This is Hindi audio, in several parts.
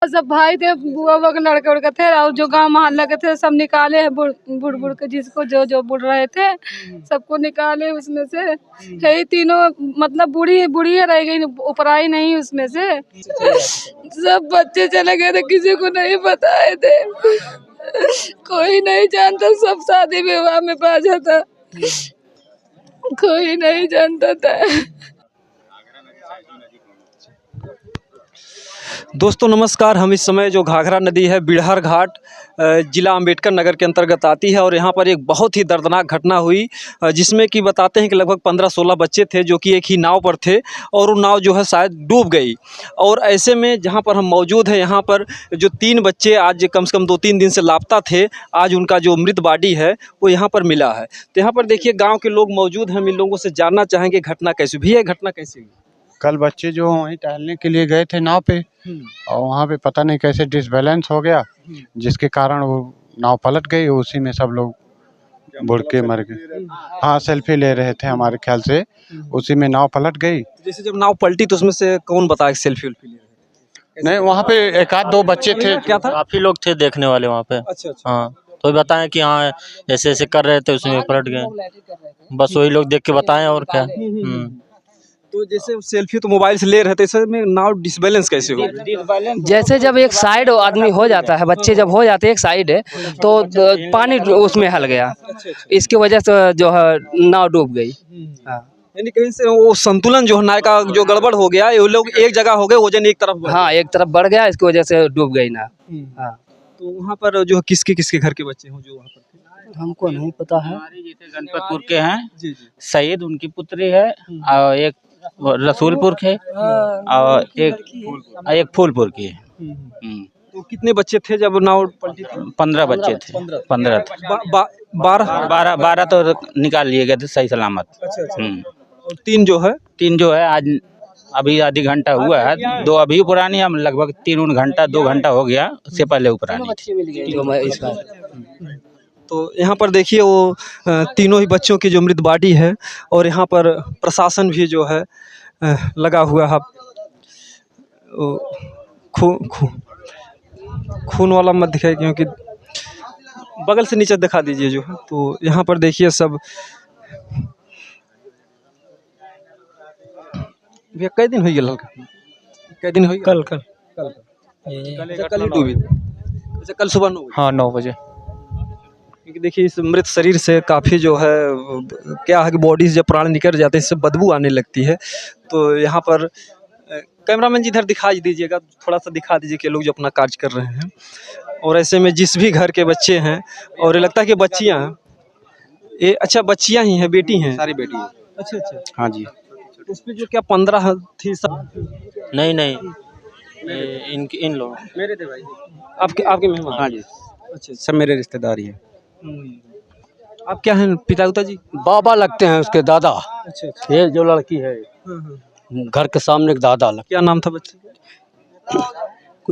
सब भाई थे, बुआ बुआ के लड़के उड़के थे और जो गांव मोहल्ला के थे सब निकाले हैं, बुढ़ बुढ़ के जिसको जो जो बुढ़ रहे थे सबको निकाले उसमें से। है ही तीनों, मतलब बूढ़ी बूढ़ी रह गई, उपराई नहीं उसमें से। सब बच्चे चले गए थे, किसी को नहीं बताए थे, कोई नहीं जानता, सब शादी विवाह में बाजा था, कोई नहीं जानता था। दोस्तों नमस्कार। हम इस समय जो घाघरा नदी है बिड़हर घाट जिला अंबेडकर नगर के अंतर्गत आती है और यहाँ पर एक बहुत ही दर्दनाक घटना हुई जिसमें कि बताते हैं कि लगभग 15-16 बच्चे थे जो कि एक ही नाव पर थे और वो नाव जो है शायद डूब गई। और ऐसे में जहाँ पर हम मौजूद हैं यहाँ पर जो 3 बच्चे आज कम से कम 2-3 दिन से लापता थे, आज उनका जो मृत बॉडी है वो यहाँ पर मिला है। तो यहाँ पर देखिए गाँव के लोग मौजूद हैं, हम इन लोगों से जानना चाहेंगे घटना कैसी हुई है। घटना कैसी हुई? कल बच्चे जो वहीं टहलने के लिए गए थे नाव पे और वहाँ पे पता नहीं कैसे डिसबैलेंस हो गया, जिसके कारण वो नाव पलट गई। उसी में सब लोग बुड़ के मर गए। हाँ, सेल्फी ले रहे थे हमारे ख्याल से, उसी में नाव पलट गई। जैसे जब नाव पलटी तो उसमें से कौन बताया सेल्फी उल्फी ले रहे थे? नहीं, वहाँ पे 1-2 बच्चे थे। क्या था? काफी लोग थे देखने वाले वहाँ पे। अच्छा अच्छा। हाँ, तो बताएं कि हाँ ऐसे ऐसे कर रहे थे, उसमें पलट गए। बस वही लोग देख के बताएं और क्या। तो जैसे सेल्फी तो मोबाइल से ले रहे थे, इसमें नाव डिसबैलेंस कैसे हो? जैसे जब एक साइड आदमी हो जाता है, बच्चे जब हो जाते हैं एक साइड है तो पानी उसमें हल गया, इसकी वजह से जो है नाव डूब गई। यानी कहीं से वो संतुलन जो है नाव का जो गड़बड़ हो गया, ये लोग एक जगह हो गए, वजन एक तरफ बढ़ हाँ, एक तरफ बढ़ गया, इसकी वजह से डूब गई नाव। हाँ, तो वहाँ पर जो किसके किसके घर के बच्चे हो जो वहाँ पर थे? हमको नहीं पता है। गणपतपुर के हैं, जी जी। सईद उनकी पुत्री है और एक रसूलपुर के और एक फूलपुर की है। तो कितने बच्चे थे जब नाव पलटी थी? 15 बच्चे थे। 15 थे। 12 तो निकाल लिए गए थे सही सलामत। अच्छा। और 3 जो है? 3 जो है आज अभी आधी घंटा हुआ है, 2 अभी पुरानी, हम लगभग 3 घंटा 2 घंटा हो गया, उससे पहले पुरानी। तो यहाँ पर देखिए वो तीनों ही बच्चों की जो मृत बॉडी है और यहाँ पर प्रशासन भी जो है लगा हुआ है। खून वाला मत दिखाई, क्योंकि बगल से नीचे दिखा दीजिए जो है। तो यहाँ पर देखिए सब भैया कई दिन हो गया लड़का? कई दिन हो गया? कल ही डूबी। अच्छा, कल सुबह 9 बजे? हाँ, 9 बजे। क्योंकि देखिए इस मृत शरीर से काफ़ी जो है क्या है कि बॉडी से जब प्राण निकल जाते हैं इससे बदबू आने लगती है। तो यहाँ पर कैमरामैन जी इधर दिखा दीजिएगा, थोड़ा सा दिखा दीजिए कि लोग जो अपना कार्य कर रहे हैं। और ऐसे में जिस भी घर के बच्चे हैं, और ये लगता है कि बच्चियाँ हैं ये, अच्छा बच्चियाँ ही हैं, बेटी हैं? सारी बेटी है। अच्छा अच्छा। हाँ जी। उसमें जो क्या 15 थी सब? नहीं, इन लोग मेरे थे भाई, आपके मेहमान? हाँ जी, अच्छा। सब मेरे रिश्तेदार ही हैं। आप क्या हैं, पिता उता जी? बाबा लगते हैं उसके दादा। अच्छा अच्छा। ये जो लड़की है घर के सामने के दादा लगते। क्या नाम था बच्चे का?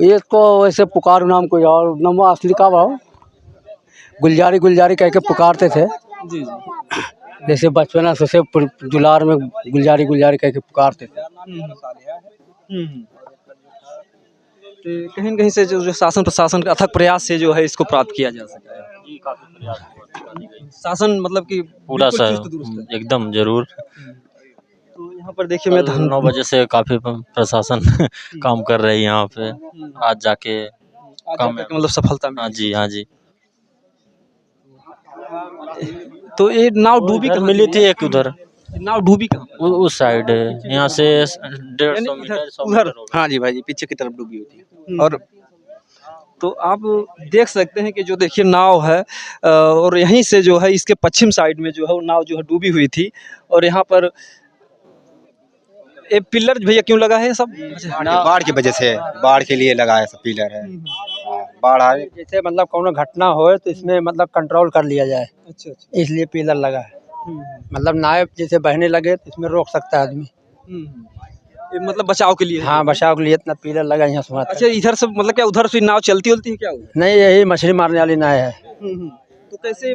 एक को वैसे पुकार नाम कोई और नाम असली का भाव गुलजारी गुलजारी कह के पुकारते थे। जी जी। जैसे बचपना से दुलार में गुलजारी गुलजारी कह के पुकारते थे। तो कहीं न कहीं से जो शासन प्रशासन का अथक प्रयास से जो है इसको प्राप्त किया जा सका है। शासन मतलब कि पूरा बिल्कुल सर चुस्त दुरुस्त है। एकदम जरूर। तो यहाँ पर देखिए मैं 9 बजे से काफी प्रशासन काम कर रही है यहाँ पे। आज जाके काम में मतलब सफलता मिली। हाँ जी, हाँ जी। तो ये नाव डूबी इधर कहाँ मिली थी? थी एक उधर, नाव डूबी कहाँ? उस साइड है, यहाँ से 150 मीटर 100 उधर? मीटर होगा। हाँ जी भाई जी, पीछे की तरफ डूबी होती है। और तो आप देख सकते हैं कि जो देखिए नाव है और यहीं से जो है इसके पश्चिम साइड में जो है वो नाव जो है डूबी हुई थी। और यहाँ पर ये पिलर भैया क्यों लगा है सब? बाढ़ की वजह से, बाढ़ के लिए लगा है सब पिलर है। बाढ़ आए जैसे मतलब कोनो घटना हो तो इसमें मतलब कंट्रोल कर लिया जाए, अच्छा अच्छा। इसलिए पिलर लगा है। मतलब नाव जैसे बहने लगे तो इसमें रोक सकता है आदमी। ये मतलब बचाव के लिए है? हाँ, बचाव के लिए इतना पिलर लगा यहाँ से। अच्छा, इधर से मतलब क्या उधर से नाव चलती है क्या? नहीं, यही मछली मारने वाली नाव है। तो कैसे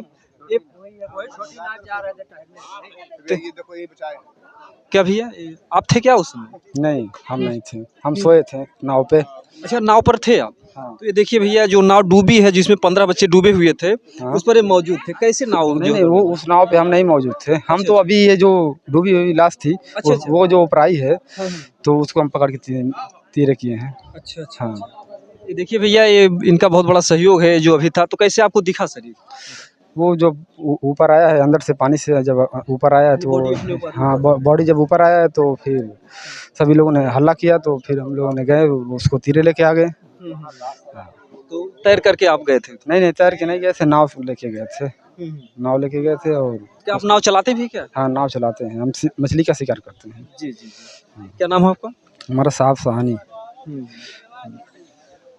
क्या भैया आप थे क्या उसमें? नहीं, हम नहीं थे, हम सोए थे नाव पे। अच्छा, नाव पर थे आप? हाँ। तो ये देखिए भैया, जो नाव डूबी है जिसमें 15 बच्चे डूबे हुए थे, हाँ। उस पर ये मौजूद थे। कैसे नाव नहीं जो नहीं, वो उस नाव पे हम नहीं मौजूद थे। हम तो अभी ये जो डूबी हुई लाश थी, अच्छा, अच्छा। वो जो उपराई है, हाँ, हाँ। तो उसको हम पकड़ के तीरे किए हैं। अच्छा अच्छा। हाँ। ये देखिए भैया, ये इनका बहुत बड़ा सहयोग है जो अभी था। तो कैसे आपको दिखा शरीर? वो जो ऊपर आया है, अंदर से पानी से जब ऊपर आया है तो बॉडी अपने ऊपर हाँ, बॉडी जब ऊपर आया है तो फिर सभी लोगों ने हल्ला किया, तो फिर हम लोगों ने गए उसको तीरे लेके आ गए। तो तैर करके आप गए थे? नहीं नहीं, तैर के नहीं गए थे, नाव लेके गए थे। नाव लेके गए थे। और क्या आप नाव चलाते भी क्या? हाँ, नाव चलाते हैं हम, मछली का शिकार करते हैं। जी जी जी। क्या नाम है आपका? हमारा साहब सहानी।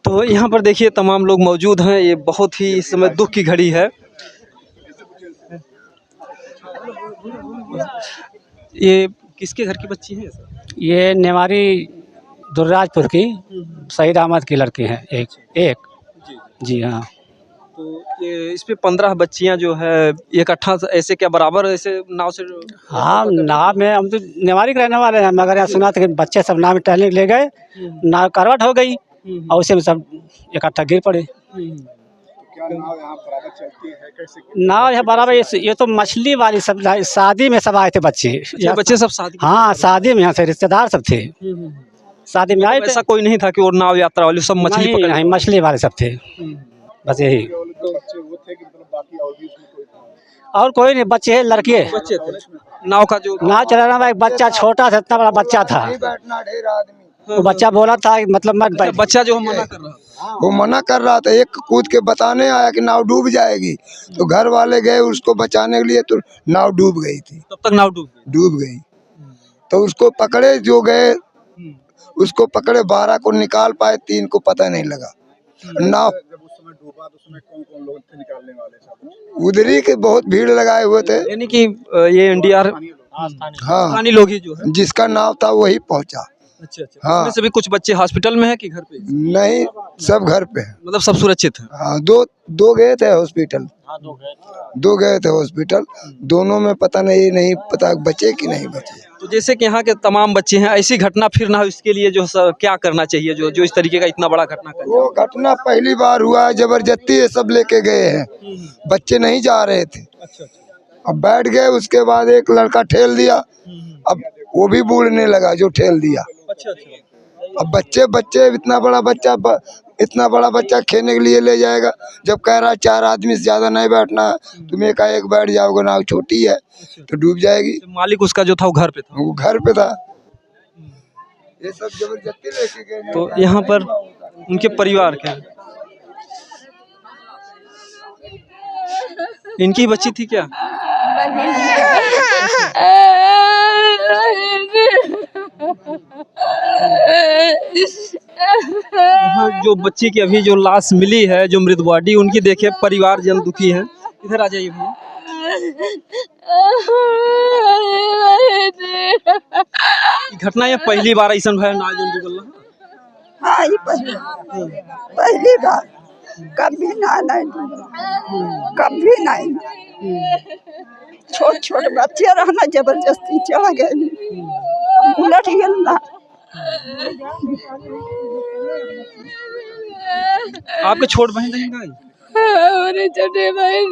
तो यहाँ पर देखिए तमाम लोग मौजूद हैं। ये बहुत ही इस समय दुख की घड़ी है। ये किसके घर की बच्ची है? ये नेवारी दुर्राजपुर की सईद अहमद की लड़की है। एक जी हाँ। तो ये इस पे 15 बच्चियां जो है इकट्ठा ऐसे क्या बराबर ऐसे नाव से? हाँ, नाव में हम तो नेवारी के रहने वाले हैं, मगर यहाँ सुना था कि बच्चे सब नाव में टहलने ले गए, नाव करवट हो गई और उसे में सब इकट्ठा गिर पड़े। नाव यहाँ बराबर, ये तो मछली वाली सब शादी में सब आए थे बच्चे। बच्चे सब शादी? हाँ, शादी में यहाँ से रिश्तेदार सब थे, शादी में आए थे। ऐसा कोई नहीं था कि वो नाव यात्रा वाले सब मछली पकड़ने? नहीं, मछली वाले सब थे, बस यही। और कोई नहीं, बच्चे लड़के बच्चे थे। नाव का जो नाव चलाना में एक बच्चा छोटा था, इतना बड़ा बच्चा था। वो बच्चा बोला था मतलब मैं बच्चा जो मना कर रहा था, वो मना कर रहा था। एक कूद के बताने आया कि नाव डूब जाएगी, तो घर वाले गए उसको बचाने के लिए, तो नाव डूब गई थी। तब तक नाव डूब गई। तो उसको पकड़े जो गए, उसको पकड़े 12 को निकाल पाए, 3 को पता नहीं लगा। नाव उधरी के बहुत भीड़ लगाए हुए थे, यानी कि ये एनडीआर हाँ, स्थानीय लोग ही जो है, जिसका नाव था वही पहुंचा। अच्छा अच्छा। हाँ। इसमें से भी कुछ बच्चे हॉस्पिटल में है कि घर पे? नहीं, सब घर पे है। मतलब सब सुरक्षित है? हाँ, दो गए थे हॉस्पिटल। दो गए थे हॉस्पिटल, दोनों में पता नहीं पता बचे कि नहीं बचे। तो जैसे कि यहाँ के तमाम बच्चे हैं, ऐसी घटना फिर ना हो इसके लिए जो क्या करना चाहिए, जो इस तरीके का इतना बड़ा घटना कर? वो घटना पहली बार हुआ है, जबरदस्ती ये सब लेके गए हैं, बच्चे नहीं जा रहे थे। अब बैठ गए, उसके बाद एक लड़का ठेल दिया, अब वो भी बूढ़ने लगा जो ठेल दिया। अब बच्चे इतना बड़ा बच्चा खेलने के लिए ले जाएगा, जब कह रहा 4 आदमी से ज्यादा नहीं बैठना, तुम एक बैठ जाओगे, नाव छोटी है तो डूब जाएगी। मालिक उसका जो था वो घर पे था? वो घर पे था। ये सब जबरदस्ती लेके गए। तो यहाँ पर उनके परिवार के, इनकी बच्ची थी क्या? यहाँ जो बच्ची की अभी जो लाश मिली है, जो मृत बॉडी, उनकी देखे परिवार जन दुखी है। इधर आ जाइए भैया। घटना ये पहली बार ऐसा भय ना जो डूबल? हाँ, ये पहली बार, कभी नहीं कभी नहीं। छोट बच्चे रहना, जबरदस्ती चढ़ गए, उलट गए ना। आपके छोट बहन नहीं गई? हमारे छोटे बहन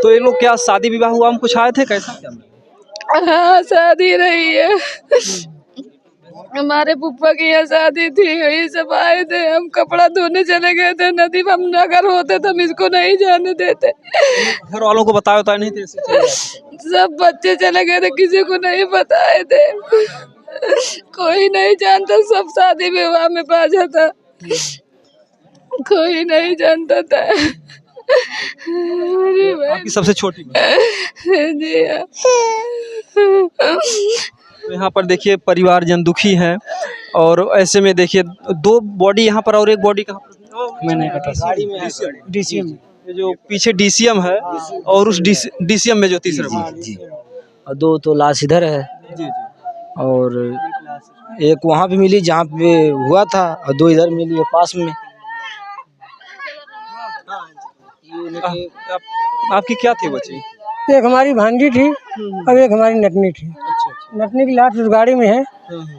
तो ये लोग क्या शादी विवाह हुआ हम कुछ आए थे, कैसा क्या? हाँ, शादी रही है, हमारे पुप्पा की यहाँ शादी थी, वही सब आए थे। हम कपड़ा धोने चले गए थे नदी में, हम अगर होते तो हम इसको नहीं जाने देते। घर वालों को बताया नहीं थे? सब बच्चे चले गए थे, किसी को नहीं बताए थे, कोई नहीं जानता, सब शादी विवाह में बाजा था, कोई नहीं जानता था। आपकी सबसे छोटी जी हाँ। तो यहाँ पर देखिए परिवार जन दुखी है, और ऐसे में देखिए 2 बॉडी यहाँ पर और एक बॉडी कहाँ पर? मैं नहीं पता। डीसीएम, जो पीछे डीसीएम है, और उस डीसीएम में जो तीसरा जी, और 2 तो लाश इधर है, जी, और एक वहाँ पे मिली जहाँ पे हुआ था और 2 इधर मिली है पास में। आपकी क्या थी बच्ची? एक हमारी भांजी थी और एक हमारी नटनी थी। नटनी की लाश उस गाड़ी में है,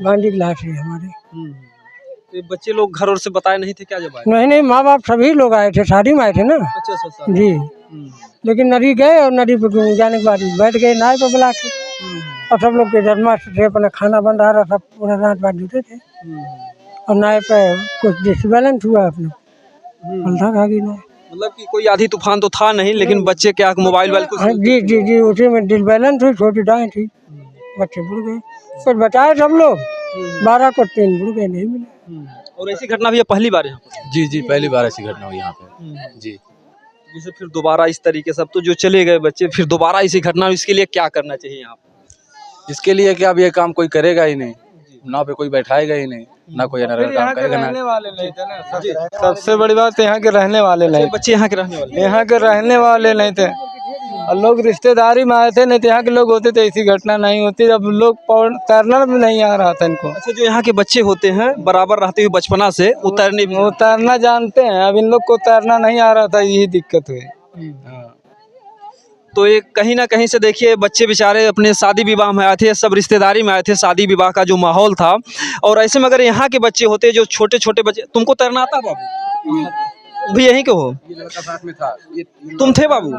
भांजी की लाश है हमारी। तो बच्चे लोग घर और से बताए नहीं थे क्या जब आए? नहीं, माँ बाप सभी लोग आए थे, शादी में आए थे ना। अच्छा जी, लेकिन नदी गए और नदी पे जाने के बाद बैठ गए नाव पे बुला के। और सब लोग के जन्माष्टमी से अपना खाना बन रहा था, सब पूरा रात भर जुटे थे और नाव पे कुछ डिसबैलेंस हुआ अपना पलटा खा गई नाव। मतलब कि कोई आधी तूफान तो था नहीं, लेकिन बच्चे क्या मोबाइल वाइल कुछ? जी, उसी में डिसबैलेंस हुई, छोटी डाई थी, बच्चे बुड़ गए। कुछ बचाए सब लोग, 12 को 3 बुड़ गए, नहीं मिले। और ऐसी घटना भी पहली बार यहाँ पर? जी, पहली बार ऐसी घटना हुई यहाँ पे। जी, जैसे फिर दोबारा इस तरीके से, अब तो जो चले गए बच्चे, फिर दोबारा ऐसी घटना, इसके लिए क्या करना चाहिए यहाँ पे? इसके लिए कि अब ये काम कोई करेगा ही नहीं, नाव पे कोई बैठाएगा ही नहीं, ना कोई अनर्गल काम करेगा ना। वाले नहीं थे ना, सबसे बड़ी बात यहाँ के रहने वाले नहीं, बच्चे यहाँ के रहने वाले? यहाँ के रहने वाले नहीं थे और लोग रिश्तेदारी में आए थे, नहीं तो यहाँ के लोग होते तो ऐसी घटना नहीं होती। अब लोग तैरना भी नहीं आ रहा था इनको। अच्छा, जो यहाँ के बच्चे होते हैं बराबर रहते हुए बचपना से तैरना जानते हैं, अब इन लोग को तैरना नहीं आ रहा था, यही दिक्कत हुई। तो ये कहीं ना कहीं से देखिए, बच्चे बेचारे अपने शादी विवाह में आए थे, सब रिश्तेदारी में आए थे, शादी विवाह का जो माहौल था, और ऐसे में अगर यहाँ के बच्चे होते जो छोटे छोटे बच्चे। तुमको तैरना आता बाबू? भी यहीं के हो? ये लड़का साथ में था। तुम थे बाबू?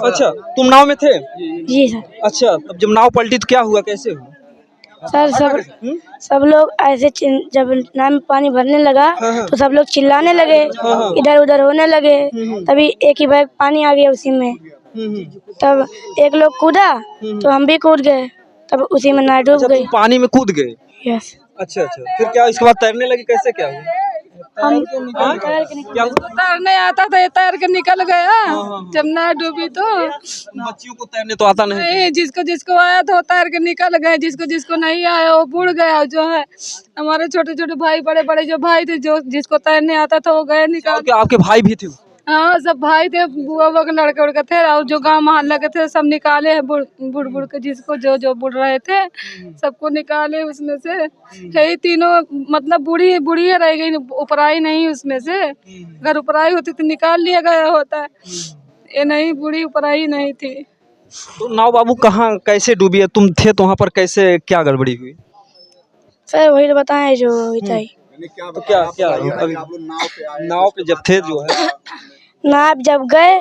अच्छा, तुम नाव में थे? जी सर। अच्छा, तब जब नाव पलटी तो क्या हुआ, कैसे हुआ? सर सब लोग ऐसे जब नाव में पानी भरने लगा तो सब लोग चिल्लाने लगे, इधर उधर होने लगे, तभी एक ही बैग पानी आ गया उसी में। तब एक लोग कूदा तो हम भी कूद गए, तब उसी में नाव डूब गई। पानी में कूद गए? यस। अच्छा, फिर क्या इसके बाद तैरने लगे, कैसे क्या हुआ? हम तैरने आता था, तैर के निकल गया। जब नाव डूबी तो बच्चियों को तैरने तो आता नहीं, जिसको जिसको आया था वो तैर के निकल गए, जिसको जिसको नहीं आया वो बुड़ गया। जो है हमारे छोटे छोटे भाई, बड़े बड़े जो भाई थे, जो जिसको तैरने आता था वो गए निकाल। क्या आपके भाई भी थे? हाँ, सब भाई थे, बुआ बुआ के लड़के उड़के थे, और जो गांव मोहल्ला के थे सब निकाले हैं, बुड़ के जिसको जो जो बुड़ रहे थे सबको निकाले उसमें से। यही तीनों मतलब बूढ़ी रह गई, उपराई नहीं उसमें से। अगर उपराई होती तो निकाल लिया गया होता, ये नहीं, बूढ़ी उपराई नहीं थी। तो नाव बाबू कहाँ कैसे डूबी है? तुम थे तो वहाँ पर, कैसे क्या गड़बड़ी हुई? सर वही तो बताएं जो होता है। तो क्या नाव पे जब थे, जो है नाव जब गए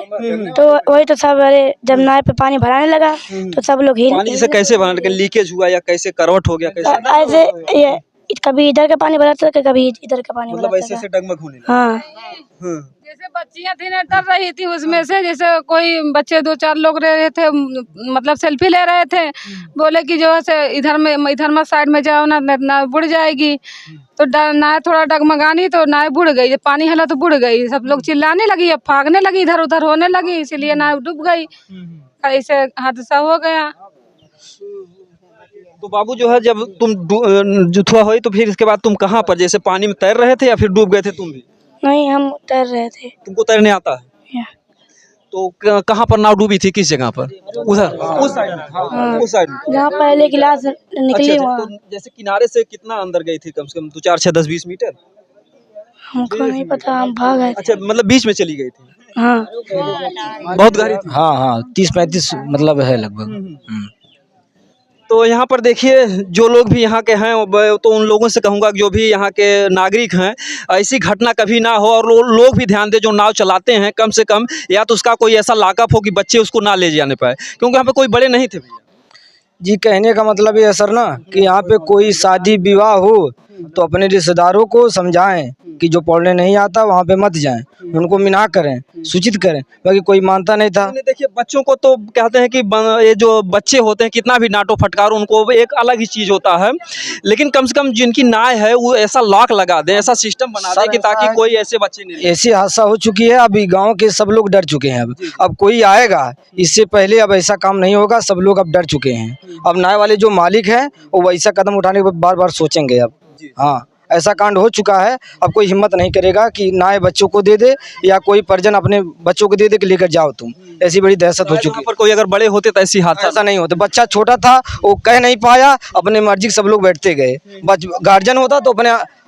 तो वही तो सब, अरे जब नाव पे पानी भराने लगा तो सब लोग पानी से कैसे भरा, लीकेज हुआ या कैसे करवट हो गया, कैसे? ऐसे ये कभी इधर का पानी भरा था, कभी इधर का पानी मतलब ऐसे डगमग होने लगा। हाँ, जैसे बच्चियां थी ना, डर रही थी उसमें से। जैसे कोई बच्चे 2-4 लोग रहे थे, मतलब सेल्फी ले रहे थे, बोले कि जो है इधर में साइड में जाओ ना बुड़ जाएगी। तो नाव थोड़ा डगमगानी तो नाव बुड़ गई, जब पानी हला तो बुड़ गई। सब लोग चिल्लाने लगी, अब भागने लगी, इधर उधर होने लगी, इसीलिए नाव डूब गई। ऐसे हादसा हो गया। तो बाबू जो है, जब तुम जुथुआ हुई तो फिर इसके बाद तुम कहाँ पर, जैसे पानी में तैर रहे थे या फिर डूब गए थे तुम भी? नहीं, हम तैर रहे थे। तुमको तैरने आता है? तो कहाँ पर नाव डूबी थी, किस जगह पर? उधर उस साइड में जहाँ पहले गिलास निकली वहाँ। तो जैसे किनारे से कितना अंदर गई थी? कम से कम 2, 4, 6, 10, 20 मीटर? हमको नहीं पता, हम भाग गए। अच्छा, मतलब बीच में चली गई थी? हाँ, बहुत गहरी थी? हाँ, 30-35 मतलब है लगभग। तो यहाँ पर देखिए, जो लोग भी यहाँ के हैं, तो उन लोगों से कहूँगा जो भी यहाँ के नागरिक हैं, ऐसी घटना कभी ना हो, और लोग भी ध्यान दें जो नाव चलाते हैं, कम से कम या तो उसका कोई ऐसा लॉकअप हो कि बच्चे उसको ना ले जाने पाए, क्योंकि यहाँ पे कोई बड़े नहीं थे भैया। जी, कहने का मतलब ये है सर ना कि यहाँ पे कोई शादी विवाह हो तो अपने रिश्तेदारों को समझाएं कि जो पढ़ने नहीं आता वहाँ पे मत जाएं, उनको मना करें, सूचित करें, बाकी कोई मानता नहीं था। देखिए, बच्चों को तो कहते हैं कि ये जो बच्चे होते हैं, कितना भी डांटो फटकारो, उनको एक अलग ही चीज़ होता है, लेकिन कम से कम जिनकी नाव है वो ऐसा लॉक लगा दें, ऐसा सिस्टम बना दें कि ताकि कोई ऐसे बच्चे नहीं। ऐसी हादसा हो चुकी है, अभी गाँव के सब लोग डर चुके हैं। अब कोई आएगा इससे पहले, अब ऐसा काम नहीं होगा, सब लोग अब डर चुके हैं। अब नाव वाले जो मालिक हैं वो वैसा कदम उठाने के बार बार सोचेंगे अब। हाँ, ऐसा कांड हो चुका है, अब कोई हिम्मत नहीं करेगा कि नाव बच्चों को दे दे या कोई परिजन अपने बच्चों को दे दे कि लेकर जाओ तुम। ऐसी बड़ी दहशत हो चुकी है। पर कोई अगर बड़े होते तो ऐसी हादसा ऐसा नहीं होता, बच्चा छोटा था वो कह नहीं पाया, अपने मर्जी से सब लोग बैठते गए। गार्जियन होता तो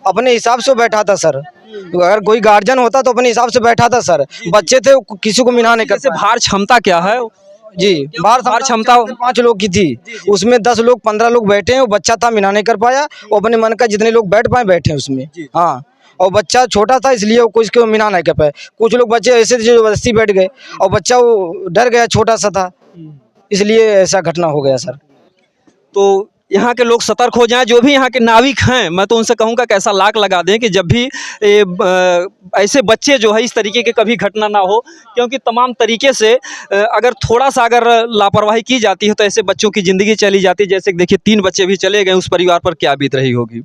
अपने हिसाब से बैठा था सर, अगर कोई गार्जियन होता तो अपने हिसाब से बैठा था सर। बच्चे थे किसी को मिना नहीं जैसे भार क्षमता क्या है जी, भार क्षमता 5 लोग की थी, उसमें 10 लोग 15 लोग बैठे हैं, वो बच्चा था मिना नहीं कर पाया, वो अपने मन का जितने लोग बैठ पाए बैठे उसमें। हाँ, और बच्चा छोटा था इसलिए वो कुछ को मिना नहीं कर पाए। कुछ लोग बच्चे ऐसे थे जो जबरदस्ती बैठ गए और बच्चा वो डर गया, छोटा सा था, इसलिए ऐसा घटना हो गया सर। तो यहाँ के लोग सतर्क हो जाएं, जो भी यहाँ के नाविक हैं, मैं तो उनसे कहूँगा कि ऐसा लाक लगा दें कि जब भी ऐसे बच्चे जो है इस तरीके के कभी घटना ना हो, क्योंकि तमाम तरीके से अगर थोड़ा सा अगर लापरवाही की जाती है तो ऐसे बच्चों की ज़िंदगी चली जाती है। जैसे देखिए 3 बच्चे भी चले गए, उस परिवार पर क्या बीत रही होगी।